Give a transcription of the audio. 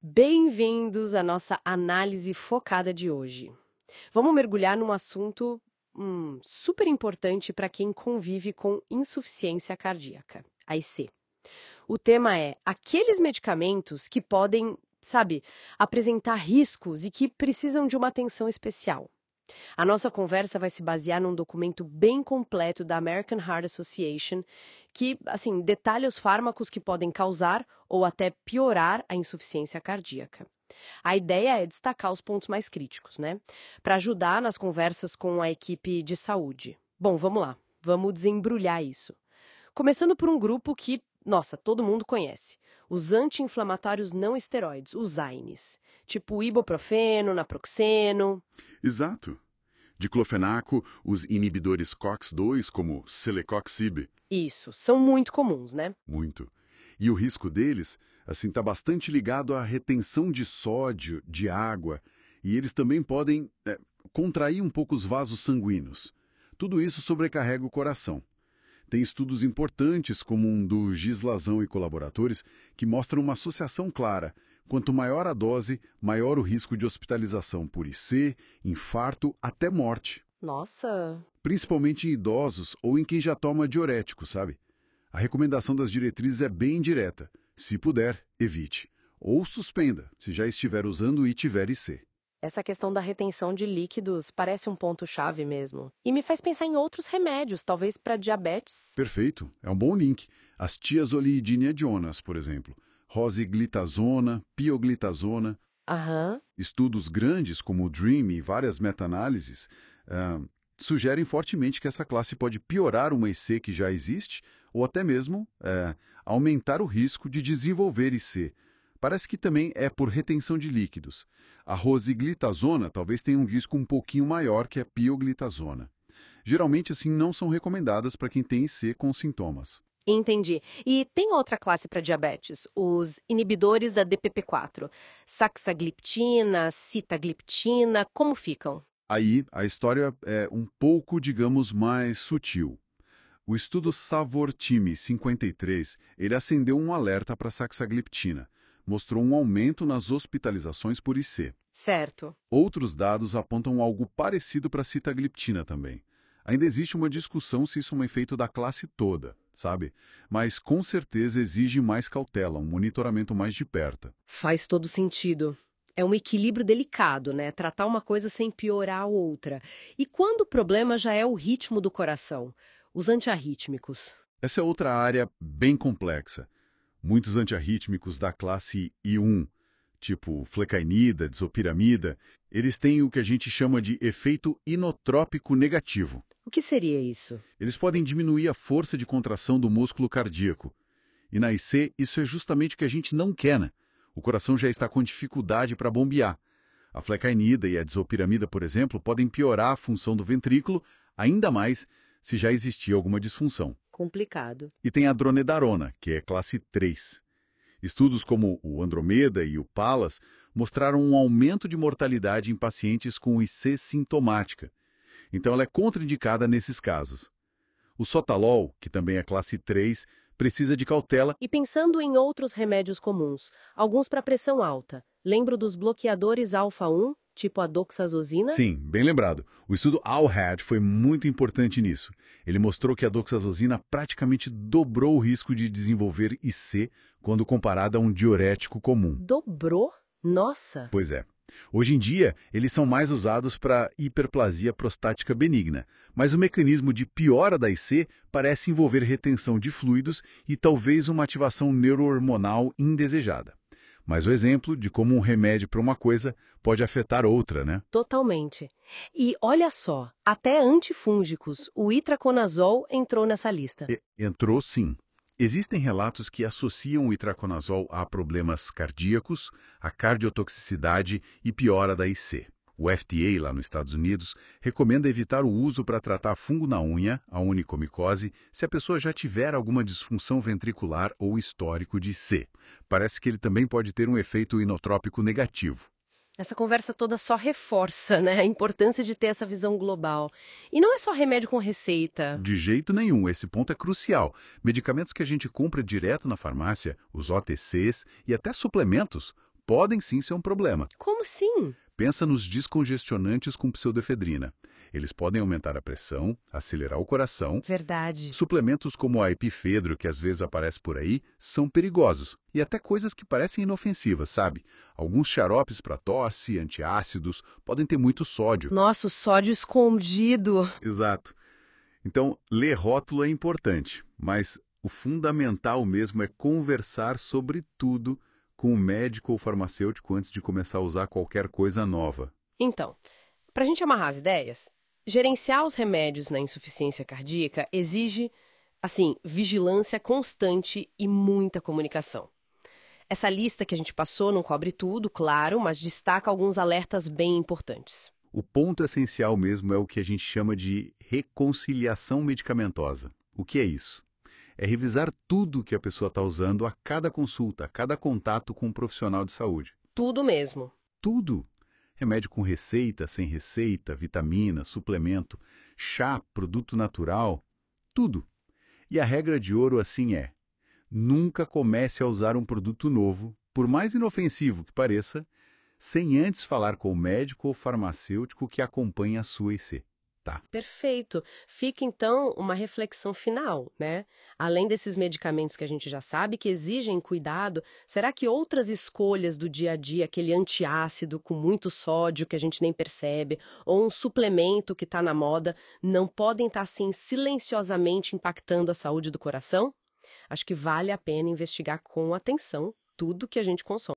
Bem-vindos à nossa análise focada de hoje. Vamos mergulhar num assunto super importante para quem convive com insuficiência cardíaca, a IC. O tema é aqueles medicamentos que podem, sabe, apresentar riscos e que precisam de uma atenção especial. A nossa conversa vai se basear num documento bem completo da American Heart Association que, assim, detalha os fármacos que podem causar ou até piorar a insuficiência cardíaca. A ideia é destacar os pontos mais críticos, né? Para ajudar nas conversas com a equipe de saúde. Bom, vamos lá. Vamos desembrulhar isso. Começando por um grupo que, nossa, todo mundo conhece. Os anti-inflamatórios não esteroides, os AINES. Tipo ibuprofeno, naproxeno. Exato. Diclofenaco, os inibidores COX-2, como Celecoxib, Isso, são muito comuns, né? muito. E o risco deles, assim, está bastante ligado à retenção de sódio, de água, e eles também podem contrair um pouco os vasos sanguíneos. Tudo isso sobrecarrega o coração. Tem estudos importantes, como um do Gislazão e colaboradores, que mostram uma associação clara. Quanto maior a dose, maior o risco de hospitalização por IC, infarto, até morte. Nossa, Principalmente em idosos ou em quem já toma diurético, sabe? A recomendação das diretrizes é bem direta. Se puder, evite. Ou suspenda, se já estiver usando e tiver IC. essa questão da retenção de líquidos parece um ponto-chave mesmo. E me faz pensar em outros remédios, talvez para diabetes. Perfeito, é um bom link. As tiazolidiniadonas, por exemplo, rosiglitazona, pioglitazona, Aham. estudos grandes como o DREAM e várias meta-análises sugerem fortemente que essa classe pode piorar uma IC que já existe ou até mesmo aumentar o risco de desenvolver IC. Parece que também é por retenção de líquidos. A rosiglitazona talvez tenha um risco um pouquinho maior que a pioglitazona. Geralmente, assim, não são recomendadas para quem tem IC com sintomas. Entendi. E tem outra classe para diabetes, os inibidores da DPP-4. Saxagliptina, sitagliptina, como ficam? Aí, a história é um pouco, digamos, mais sutil. O estudo Savor-Time 53, ele acendeu um alerta para saxagliptina. Mostrou um aumento nas hospitalizações por IC. Certo. Outros dados apontam algo parecido para sitagliptina também. Ainda existe uma discussão se isso é um efeito da classe toda, sabe? Mas com certeza exige mais cautela, um monitoramento mais de perto. Faz todo sentido. É um equilíbrio delicado, né? Tratar uma coisa sem piorar a outra. E quando o problema já é o ritmo do coração? Os antiarrítmicos. Essa é outra área bem complexa. Muitos antiarrítmicos da classe I1, tipo flecainida, disopiramida, eles têm o que a gente chama de efeito inotrópico negativo. O que seria isso? Eles podem diminuir a força de contração do músculo cardíaco. E na IC, isso é justamente o que a gente não quer, né? O coração já está com dificuldade para bombear. A flecainida e a disopiramida, por exemplo, podem piorar a função do ventrículo, ainda mais se já existia alguma disfunção. Complicado. E tem a dronedarona, que é classe 3. Estudos como o Andromeda e o Pallas mostraram um aumento de mortalidade em pacientes com IC sintomática. Então ela é contraindicada nesses casos. O Sotalol, que também é classe 3, precisa de cautela. E pensando em outros remédios comuns, alguns para pressão alta. Lembro dos bloqueadores alfa-1, tipo a doxazosina? Sim, bem lembrado. O estudo ALHAD foi muito importante nisso. Ele mostrou que a doxazosina praticamente dobrou o risco de desenvolver IC quando comparada a um diurético comum. Dobrou? Nossa! Pois é. Hoje em dia, eles são mais usados para hiperplasia prostática benigna, mas o mecanismo de piora da IC parece envolver retenção de fluidos e talvez uma ativação neurohormonal indesejada. Mas o exemplo de como um remédio para uma coisa pode afetar outra, né? Totalmente. E olha só, até antifúngicos, o itraconazol entrou nessa lista. Entrou sim. Existem relatos que associam o itraconazol a problemas cardíacos, a cardiotoxicidade e piora da IC. O FDA, lá nos Estados Unidos, recomenda evitar o uso para tratar fungo na unha, a onicomicose, se a pessoa já tiver alguma disfunção ventricular ou histórico de IC. Parece que ele também pode ter um efeito inotrópico negativo. Essa conversa toda só reforça, né, a importância de ter essa visão global. E não é só remédio com receita. De jeito nenhum, esse ponto é crucial. Medicamentos que a gente compra direto na farmácia, os OTCs e até suplementos, podem sim ser um problema. Como assim? Pensa nos descongestionantes com pseudoefedrina. Eles podem aumentar a pressão, acelerar o coração. Verdade. Suplementos como a epifedro, que às vezes aparece por aí, são perigosos. E até coisas que parecem inofensivas, sabe? Alguns xaropes para tosse, antiácidos, podem ter muito sódio. Nossa, o sódio escondido. Exato. Então, ler rótulo é importante, mas o fundamental mesmo é conversar sobre tudo com o médico ou farmacêutico antes de começar a usar qualquer coisa nova. Então, para a gente amarrar as ideias, gerenciar os remédios na insuficiência cardíaca exige, assim, vigilância constante e muita comunicação. Essa lista que a gente passou não cobre tudo, claro, mas destaca alguns alertas bem importantes. O ponto essencial mesmo é o que a gente chama de reconciliação medicamentosa. O que é isso? É revisar tudo que a pessoa está usando a cada consulta, a cada contato com um profissional de saúde. Tudo mesmo. Tudo. Remédio com receita, sem receita, vitamina, suplemento, chá, produto natural, tudo. E a regra de ouro assim é: nunca comece a usar um produto novo, por mais inofensivo que pareça, sem antes falar com o médico ou farmacêutico que acompanha a sua IC. Tá? Perfeito. Fica então uma reflexão final, né? Além desses medicamentos que a gente já sabe que exigem cuidado, será que outras escolhas do dia a dia, aquele antiácido com muito sódio que a gente nem percebe, ou um suplemento que está na moda, não podem estar assim silenciosamente impactando a saúde do coração? Acho que vale a pena investigar com atenção tudo que a gente consome.